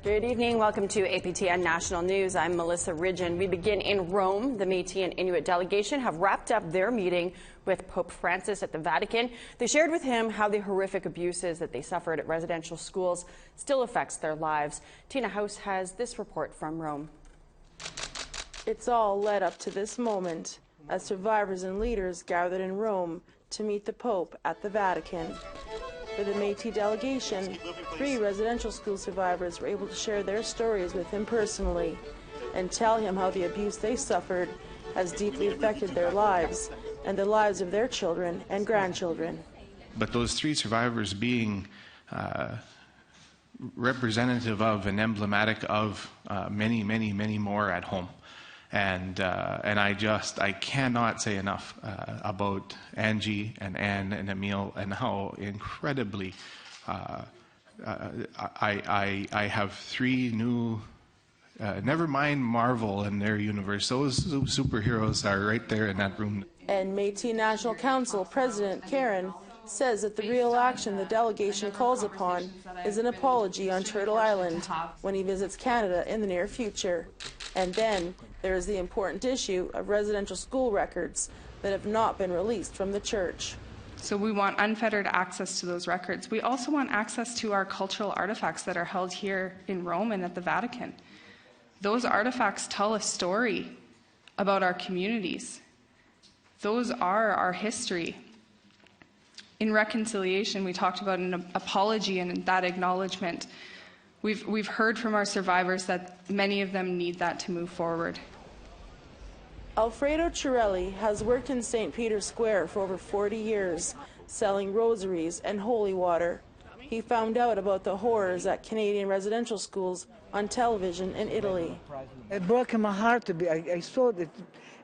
Good evening. Welcome to APTN National News. I'm Melissa Ridgen. We begin in Rome. The Métis and Inuit delegation have wrapped up their meeting with Pope Francis at the Vatican. They shared with him how the horrific abuses that they suffered at residential schools still affects their lives. Tina House has this report from Rome. It's all led up to this moment as survivors and leaders gathered in Rome to meet the Pope at the Vatican. For the Métis delegation, 3 residential school survivors were able to share their stories with him personally and tell him how the abuse they suffered has deeply affected their lives and the lives of their children and grandchildren. But those 3 survivors being representative of and emblematic of many, many, many more at home. And I cannot say enough about Angie and Anne and Emile and how incredibly I have 3 new, never mind Marvel and their universe, those superheroes are right there in that room. And Métis National Council President Karen says that the real action the delegation calls upon is an apology on Turtle Island when he visits Canada in the near future. And then there is the important issue of residential school records that have not been released from the church. So we want unfettered access to those records. We also want access to our cultural artifacts that are held here in Rome and at the Vatican. Those artifacts tell a story about our communities. Those are our history. In reconciliation, we talked about an apology and that acknowledgement. We've heard from our survivors that many of them need that to move forward. Alfredo Chirelli has worked in St. Peter's Square for over 40 years, selling rosaries and holy water. He found out about the horrors at Canadian residential schools on television in Italy. It broke my heart. I saw that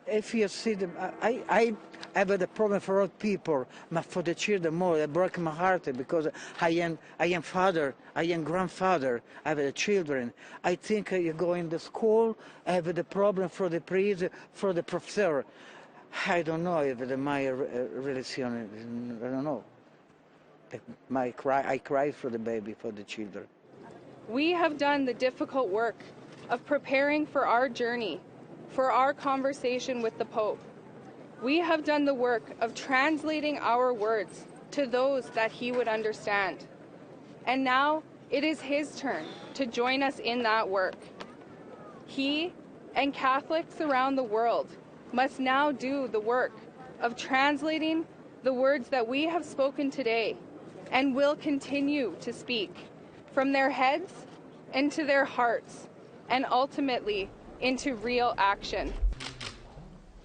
if you see them, I have a problem for all people, but for the children more. It broke my heart because I am father, I am grandfather, I have the children. I think you go in the school, I have the problem for the priest, for the professor. I don't know if my relation, I don't know. I cry for the baby, for the children. We have done the difficult work of preparing for our journey, for our conversation with the Pope. We have done the work of translating our words to those that he would understand. And now it is his turn to join us in that work. He and Catholics around the world must now do the work of translating the words that we have spoken today and will continue to speak from their heads into their hearts and ultimately into real action.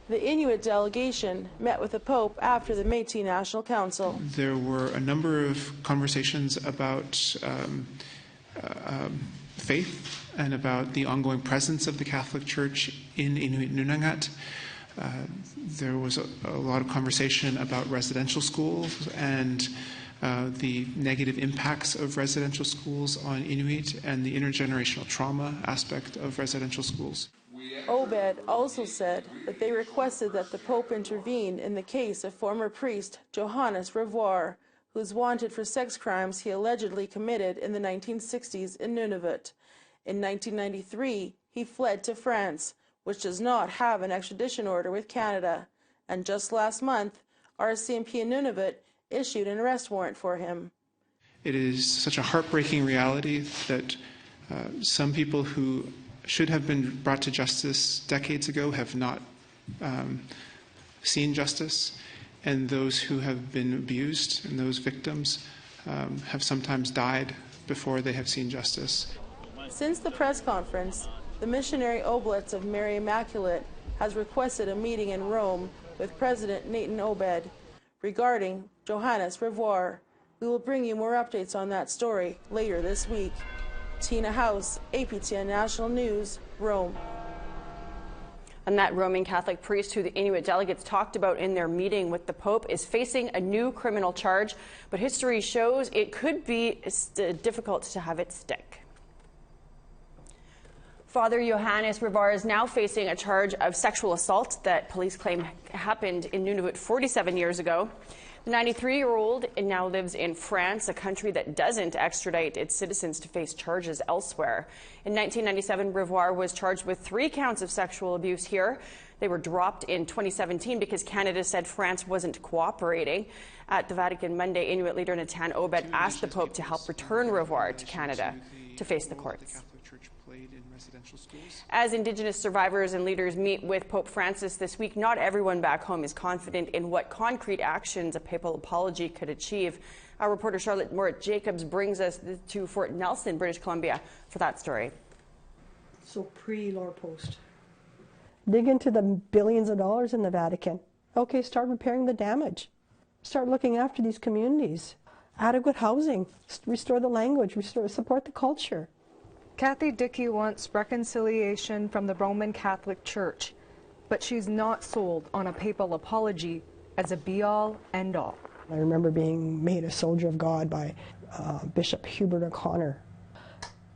The Inuit delegation met with the Pope after the Métis National Council. There were a number of conversations about faith and about the ongoing presence of the Catholic Church in Inuit Nunangat. There was a lot of conversation about residential schools and the negative impacts of residential schools on Inuit and the intergenerational trauma aspect of residential schools. Obed also said that they requested that the Pope intervene in the case of former priest Johannes Revoir, who's wanted for sex crimes he allegedly committed in the 1960s in Nunavut. In 1993, he fled to France, which does not have an extradition order with Canada. And just last month, RCMP in Nunavut issued an arrest warrant for him. It is such a heartbreaking reality that some people who should have been brought to justice decades ago have not seen justice, and those who have been abused and those victims have sometimes died before they have seen justice. Since the press conference, the Missionary Oblates of Mary Immaculate has requested a meeting in Rome with President Nathan Obed regarding Johannes Revoir. We will bring you more updates on that story later this week. Tina House, APTN National News, Rome. And that Roman Catholic priest who the Inuit delegates talked about in their meeting with the Pope is facing a new criminal charge, but history shows it could be difficult to have it stick. Father Johannes Revoir is now facing a charge of sexual assault that police claim happened in Nunavut 47 years ago. The 93-year-old now lives in France, a country that doesn't extradite its citizens to face charges elsewhere. In 1997, Revoir was charged with 3 counts of sexual abuse here. They were dropped in 2017 because Canada said France wasn't cooperating. At the Vatican Monday, Inuit leader Nathan Obed asked the Pope to help return Revoir to Canada to face the courts. As Indigenous survivors and leaders meet with Pope Francis this week, not everyone back home is confident in what concrete actions a papal apology could achieve. Our reporter Charlotte Moritz-Jacobs brings us to Fort Nelson, British Columbia, for that story. So pre-Law Post. Dig into the billions of dollars in the Vatican. Okay, start repairing the damage. Start looking after these communities. Adequate housing. Restore the language. Support the culture. Kathy Dickey wants reconciliation from the Roman Catholic Church, but she's not sold on a papal apology as a be-all, end-all. I remember being made a soldier of God by Bishop Hubert O'Connor,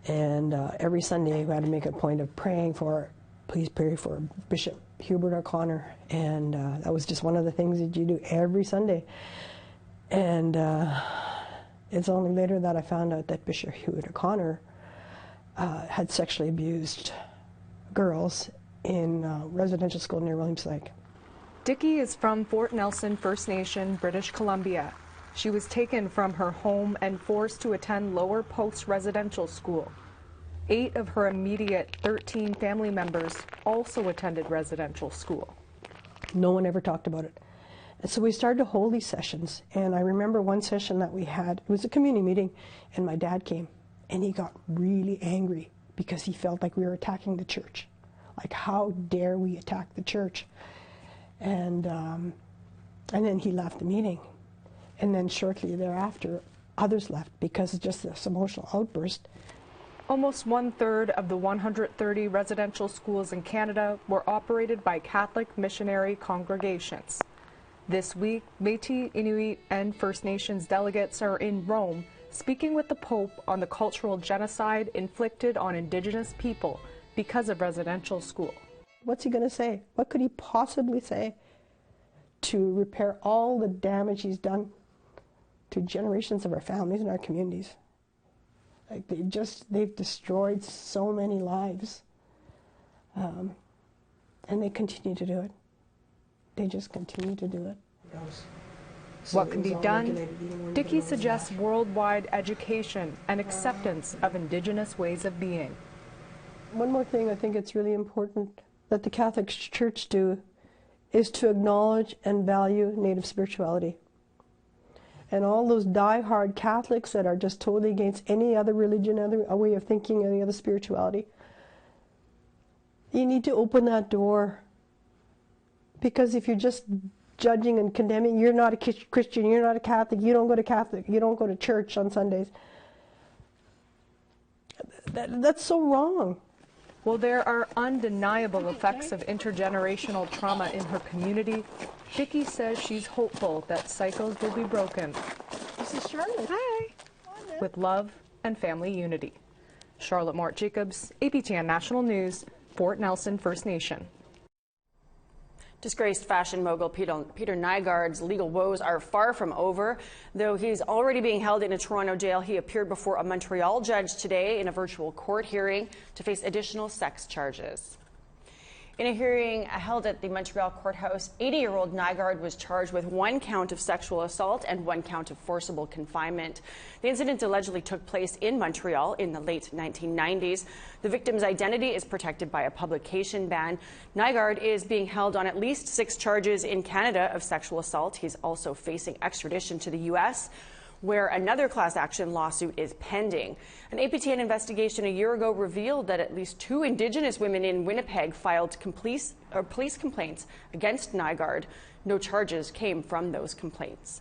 and every Sunday we had to make a point of praying for, please pray for Bishop Hubert O'Connor, and that was just one of the things that you do every Sunday. And it's only later that I found out that Bishop Hubert O'Connor had sexually abused girls in residential school near Williams Lake. Dickey is from Fort Nelson First Nation, British Columbia. She was taken from her home and forced to attend Lower Post Residential School. 8 of her immediate 13 family members also attended residential school. No one ever talked about it. And so we started to hold these sessions, and I remember one session that we had, it was a community meeting, and my dad came. And he got really angry because he felt like we were attacking the church. Like, how dare we attack the church? And then he left the meeting. And then shortly thereafter, others left because of just this emotional outburst. Almost 1/3 of the 130 residential schools in Canada were operated by Catholic missionary congregations. This week, Métis, Inuit, and First Nations delegates are in Rome speaking with the Pope on the cultural genocide inflicted on Indigenous people because of residential school. What's he going to say? What could he possibly say to repair all the damage he's done to generations of our families and our communities? Like, they've destroyed so many lives, and they continue to do it. They just continue to do it. What can be done? Dickey suggests worldwide education and acceptance of Indigenous ways of being. One more thing I think it's really important that the Catholic Church do is to acknowledge and value Native spirituality. And all those die-hard Catholics that are just totally against any other religion, other way of thinking, any other spirituality, you need to open that door. Because if you're just judging and condemning, you're not a Christian, you're not a Catholic, you don't go to church on Sundays. That's so wrong. Well, there are undeniable effects of intergenerational trauma in her community. Dickey says she's hopeful that cycles will be broken. This is Charlotte. Hi. With love and family unity. Charlotte Moritz-Jacobs, APTN National News, Fort Nelson First Nation. Disgraced fashion mogul Peter Nygard's legal woes are far from over. Though he's already being held in a Toronto jail, he appeared before a Montreal judge today in a virtual court hearing to face additional sex charges. In a hearing held at the Montreal courthouse, 80-year-old Nygard was charged with 1 count of sexual assault and 1 count of forcible confinement. The incident allegedly took place in Montreal in the late 1990s. The victim's identity is protected by a publication ban. Nygard is being held on at least 6 charges in Canada of sexual assault. He's also facing extradition to the U.S., where another class action lawsuit is pending. An APTN investigation a year ago revealed that at least 2 Indigenous women in Winnipeg filed police complaints against Nygard. No charges came from those complaints.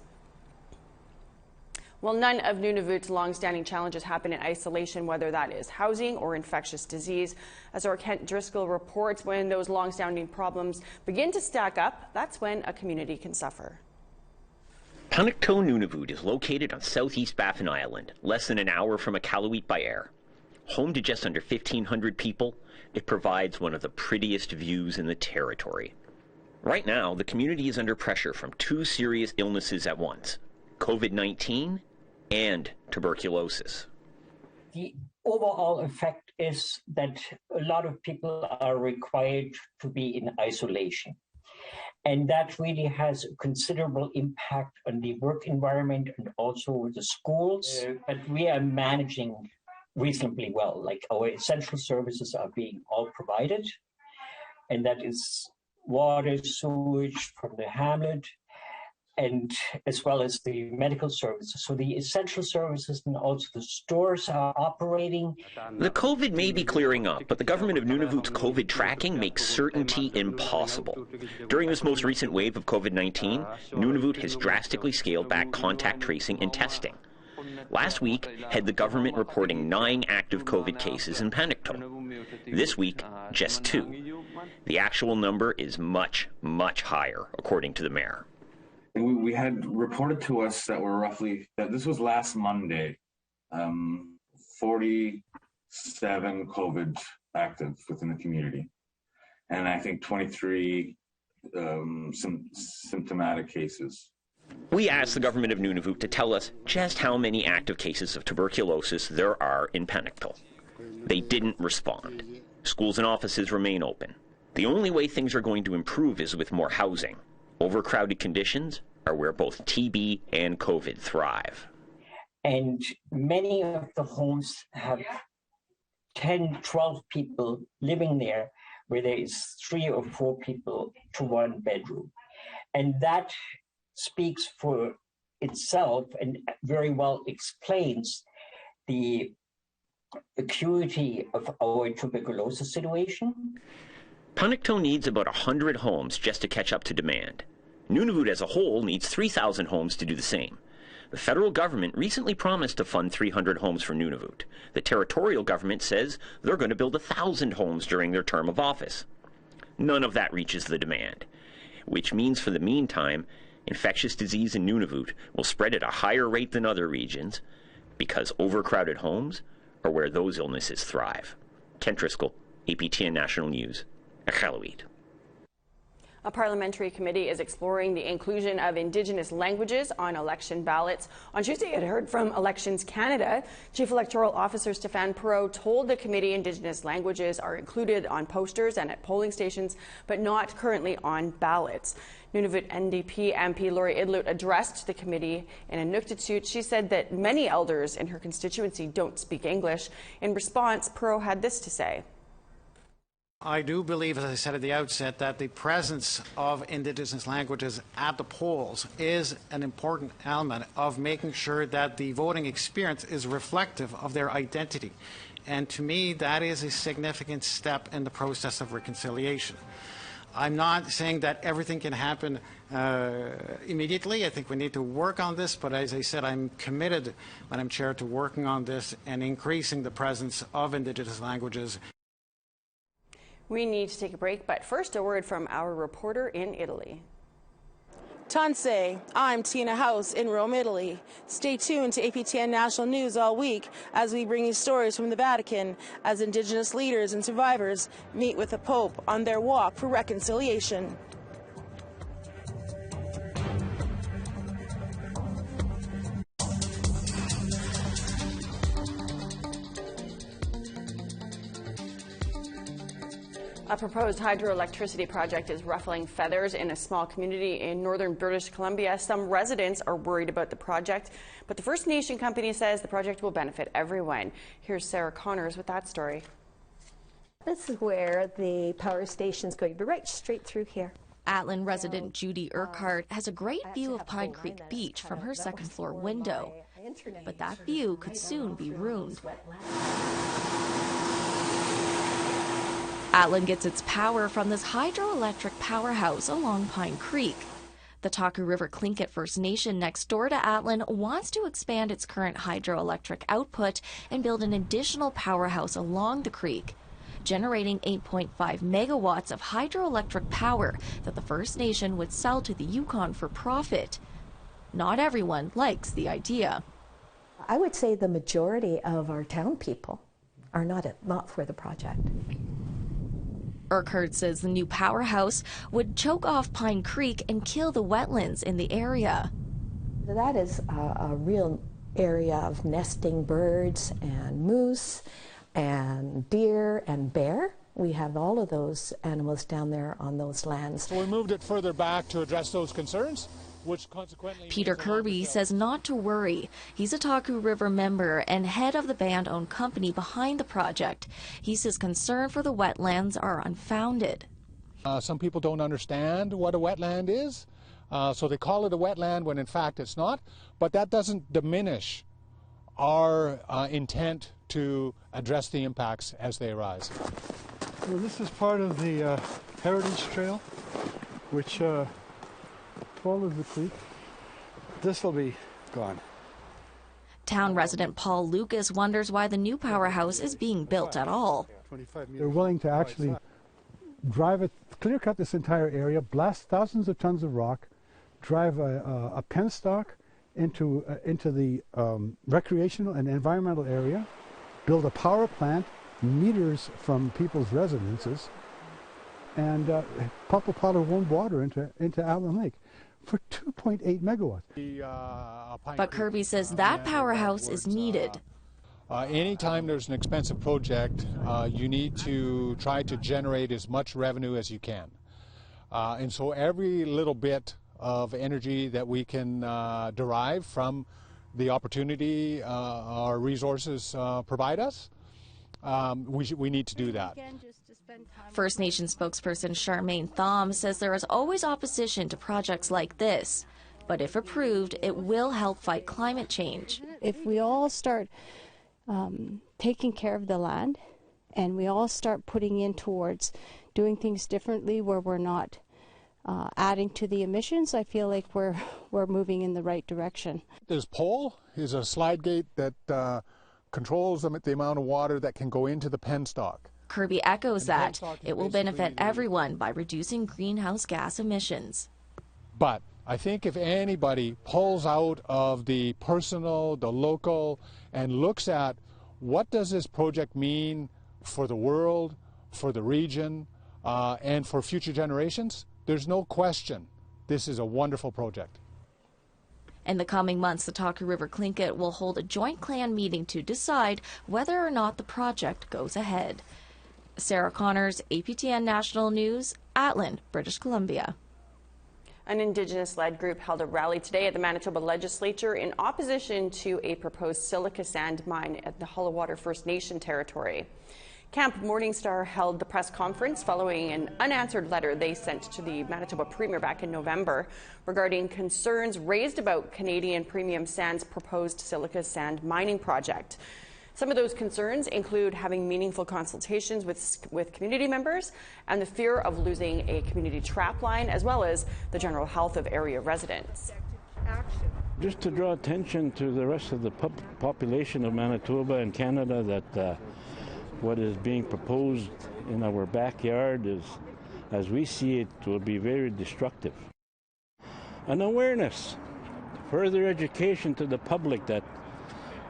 Well, none of Nunavut's long-standing challenges happen in isolation, whether that is housing or infectious disease. As our Kent Driscoll reports, when those long-standing problems begin to stack up, that's when a community can suffer. Punukto Nunavut is located on southeast Baffin Island, less than an hour from Iqaluit by air. Home to just under 1,500 people, it provides one of the prettiest views in the territory. Right now, the community is under pressure from two serious illnesses at once, COVID-19 and tuberculosis. The overall effect is that a lot of people are required to be in isolation. And that really has a considerable impact on the work environment and also the schools. But we are managing reasonably well. Like, our essential services are being all provided. And that is water, sewage from the hamlet, and as well as the medical services. So the essential services and also the stores are operating. The COVID may be clearing up, but the government of Nunavut's COVID tracking makes certainty impossible. During this most recent wave of COVID-19, Nunavut has drastically scaled back contact tracing and testing. Last week had the government reporting 9 active COVID cases in Penticton. This week, just 2. The actual number is much, much higher, according to the mayor. We had reported to us that we're roughly, that this was last Monday, 47 COVID active within the community. And I think 23 symptomatic cases. We asked the government of Nunavut to tell us just how many active cases of tuberculosis there are in Penticton. They didn't respond. Schools and offices remain open. The only way things are going to improve is with more housing. Overcrowded conditions are where both TB and COVID thrive. And many of the homes have 10, 12 people living there, where there is 3 or 4 people to 1 bedroom. And that speaks for itself and very well explains the acuity of our tuberculosis situation. Penticton needs about 100 homes just to catch up to demand. Nunavut as a whole needs 3,000 homes to do the same. The federal government recently promised to fund 300 homes for Nunavut. The territorial government says they're going to build 1,000 homes during their term of office. None of that reaches the demand, which means for the meantime, infectious disease in Nunavut will spread at a higher rate than other regions because overcrowded homes are where those illnesses thrive. Ken Driscoll, APTN National News, Iqaluit. A parliamentary committee is exploring the inclusion of Indigenous languages on election ballots. On Tuesday, it heard from Elections Canada. Chief Electoral Officer Stéphane Perreault told the committee Indigenous languages are included on posters and at polling stations, but not currently on ballots. Nunavut NDP MP Lori Idlut addressed the committee in Inuktitut. She said that many elders in her constituency don't speak English. In response, Perreault had this to say. I do believe, as I said at the outset, that the presence of Indigenous languages at the polls is an important element of making sure that the voting experience is reflective of their identity. And to me, that is a significant step in the process of reconciliation. I'm not saying that everything can happen immediately. I think we need to work on this, but as I said, I'm committed, Madam Chair, to working on this and increasing the presence of Indigenous languages. We need to take a break, but first a word from our reporter in Italy. Tanse, I'm Tina House in Rome, Italy. Stay tuned to APTN National News all week as we bring you stories from the Vatican as Indigenous leaders and survivors meet with the Pope on their walk for reconciliation. A proposed hydroelectricity project is ruffling feathers in a small community in northern British Columbia. Some residents are worried about the project, but the First Nation company says the project will benefit everyone. Here's Sarah Connors with that story. This is where the power station is going to be, right straight through here. Atlin resident Judy Urquhart has a great view of Pine Creek Beach from her second-floor window, but that view could soon be ruined. Atlin gets its power from this hydroelectric powerhouse along Pine Creek. The Taku River Tlingit First Nation next door to Atlin wants to expand its current hydroelectric output and build an additional powerhouse along the creek, generating 8.5 megawatts of hydroelectric power that the First Nation would sell to the Yukon for profit. Not everyone likes the idea. I would say the majority of our town people are not for the project. Urquhart says the new powerhouse would choke off Pine Creek and kill the wetlands in the area. That is a real area of nesting birds and moose and deer and bear. We have all of those animals down there on those lands. So we moved it further back to address those concerns, which consequently... Peter Kirby says not to worry. He's a Taku River member and head of the band-owned company behind the project. He says concern for the wetlands are unfounded. Some people don't understand what a wetland is, so they call it a wetland when in fact it's not. But that doesn't diminish our intent to address the impacts as they arise. Well, this is part of the Heritage Trail, which follows the creek. This will be gone. Town resident Paul Lucas wonders why the new powerhouse is being built at all. They're willing to actually drive it, clear cut this entire area, blast thousands of tons of rock, drive a penstock into the recreational and environmental area, build a power plant meters from people's residences, and pump a pot of warm water into Allen Lake for 2.8 megawatts. But Kirby says that powerhouse is needed. Anytime there's an expensive project, you need to try to generate as much revenue as you can. And so every little bit of energy that we can derive from the opportunity our resources provide us, we need to do that. First Nation spokesperson Charmaine Thom says there is always opposition to projects like this, but if approved, it will help fight climate change. If we all start taking care of the land and we all start putting in towards doing things differently where we're not adding to the emissions, I feel like we're moving in the right direction. This pole is a slide gate that controls the amount of water that can go into the penstock. Kirby echoes that it will benefit everyone by reducing greenhouse gas emissions. But I think if anybody pulls out of the personal, the local, and looks at what does this project mean for the world, for the region, and for future generations, there's no question this is a wonderful project. In the coming months, the Taku River Tlingit will hold a joint clan meeting to decide whether or not the project goes ahead. Sarah Connors, APTN National News, Atlin, British Columbia. An Indigenous-led group held a rally today at the Manitoba Legislature in opposition to a proposed silica sand mine at the Hullahwater First Nation territory. Camp Morningstar held the press conference following an unanswered letter they sent to the Manitoba Premier back in November regarding concerns raised about Canadian Premium Sand's proposed silica sand mining project. Some of those concerns include having meaningful consultations with community members and the fear of losing a community trap line, as well as the general health of area residents. Just to draw attention to the rest of the population of Manitoba and Canada that what is being proposed in our backyard is, as we see it, will be very destructive. An awareness, further education to the public that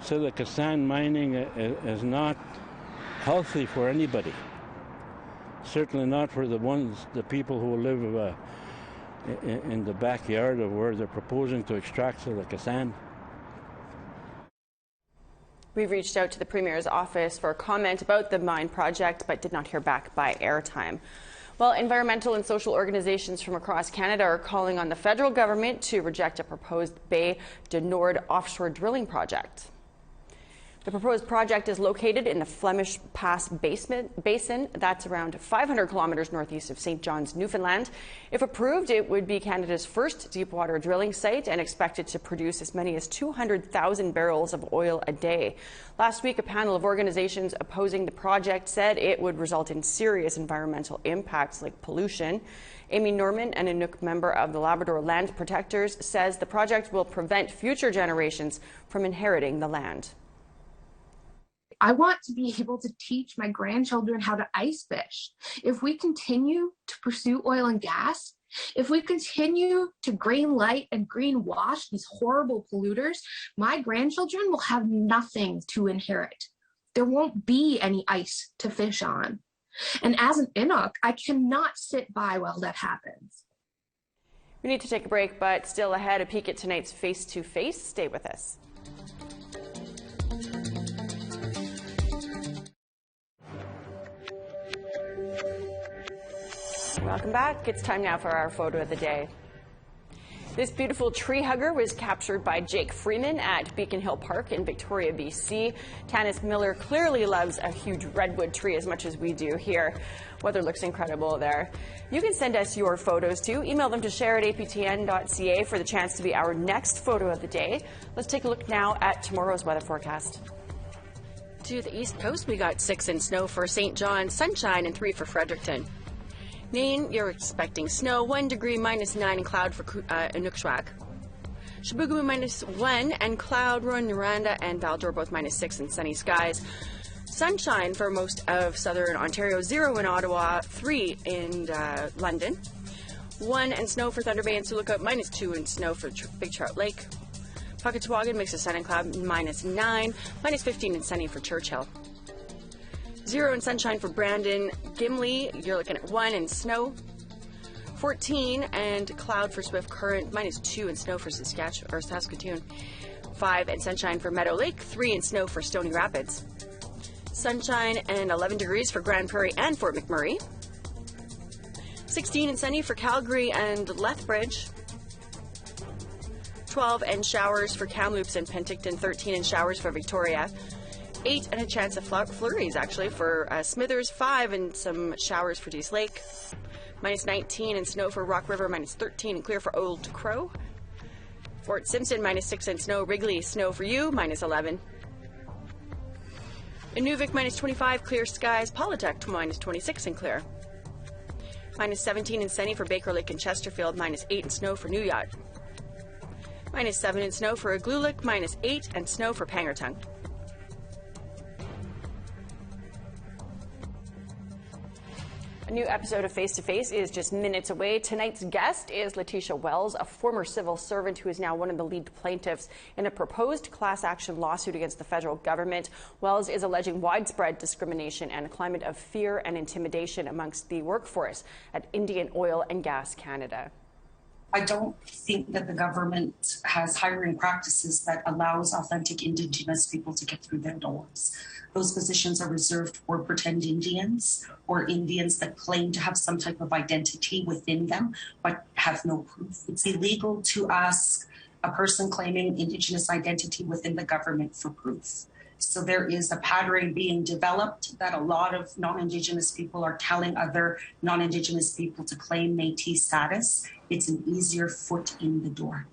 silica sand mining is not healthy for anybody. Certainly not for the people who live in the backyard of where they're proposing to extract silica sand. We've reached out to the Premier's office for a comment about the mine project, but did not hear back by airtime. Well, environmental and social organizations from across Canada are calling on the federal government to reject a proposed Bay du Nord offshore drilling project. The proposed project is located in the Flemish Pass Basin. That's around 500 kilometers northeast of St. John's, Newfoundland. If approved, it would be Canada's first deepwater drilling site and expected to produce as many as 200,000 barrels of oil a day. Last week, a panel of organizations opposing the project said it would result in serious environmental impacts like pollution. Amy Norman, an Inuk member of the Labrador Land Protectors, says the project will prevent future generations from inheriting the land. I want to be able to teach my grandchildren how to ice fish. If we continue to pursue oil and gas, if we continue to green light and greenwash these horrible polluters, my grandchildren will have nothing to inherit. There won't be any ice to fish on. And as an Inuk, I cannot sit by while that happens. We need to take a break, but still ahead, a peek at tonight's face-to-face. Stay with us. Welcome back. It's time now for our photo of the day. This beautiful tree hugger was captured by Jake Freeman at Beacon Hill Park in Victoria, BC. Tanis Miller clearly loves a huge redwood tree as much as we do here. Weather looks incredible there. You can send us your photos too. Email them to share@aptn.ca for the chance to be our next photo of the day. Let's take a look now at tomorrow's weather forecast. To the east coast, we got 6 in snow for St. John, sunshine, and 3 for Fredericton. Nain, you're expecting snow, 1 degree, -9 and cloud for Inukjuak. Chibougamau -1 and cloud, Rowan, Noranda, and Val-d'Or both -6 and sunny skies. Sunshine for most of southern Ontario, 0 in Ottawa, 3 in London. 1 and snow for Thunder Bay and Sulaka, -2 and snow for Big Trout Lake. Puckatawagan, mix of sun and cloud, -9, -15 and sunny for Churchill. 0 and sunshine for Brandon. Gimli, you're looking at 1 and snow. 14 and cloud for Swift Current, -2 and snow for Saskatoon. 5 and sunshine for Meadow Lake, 3 and snow for Stony Rapids. Sunshine and 11 degrees for Grand Prairie and Fort McMurray. 16 and sunny for Calgary and Lethbridge. 12 and showers for Kamloops and Penticton. 13 and showers for Victoria. 8 and a chance of flurries, actually, for Smithers. 5 and some showers for Dease Lake. -19 and snow for Rock River. -13 and clear for Old Crow. Fort Simpson, -6 and snow. Wrigley, snow for you, -11. Inuvik, -25, clear skies. Paulatuk, -26 and clear. -17 and sunny for Baker Lake and Chesterfield. -8 and snow for New Yacht. -7 and snow for Igloolik. -8 and snow for Pangertung. A new episode of Face to Face is just minutes away. Tonight's guest is Letitia Wells, a former civil servant who is now one of the lead plaintiffs in a proposed class action lawsuit against the federal government. Wells is alleging widespread discrimination and a climate of fear and intimidation amongst the workforce at Indian Oil and Gas Canada. I don't think that the government has hiring practices that allows authentic Indigenous people to get through their doors. Those positions are reserved for pretend Indians or Indians that claim to have some type of identity within them but have no proof. It's illegal to ask a person claiming Indigenous identity within the government for proof. So there is a pattern being developed that a lot of non-Indigenous people are telling other non-Indigenous people to claim Métis status. It's an easier foot in the door.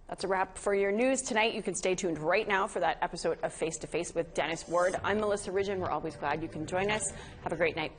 That's a wrap for your news tonight. You can stay tuned right now for that episode of Face to Face with Dennis Ward. I'm Melissa Ridgen. We're always glad you can join us. Have a great night.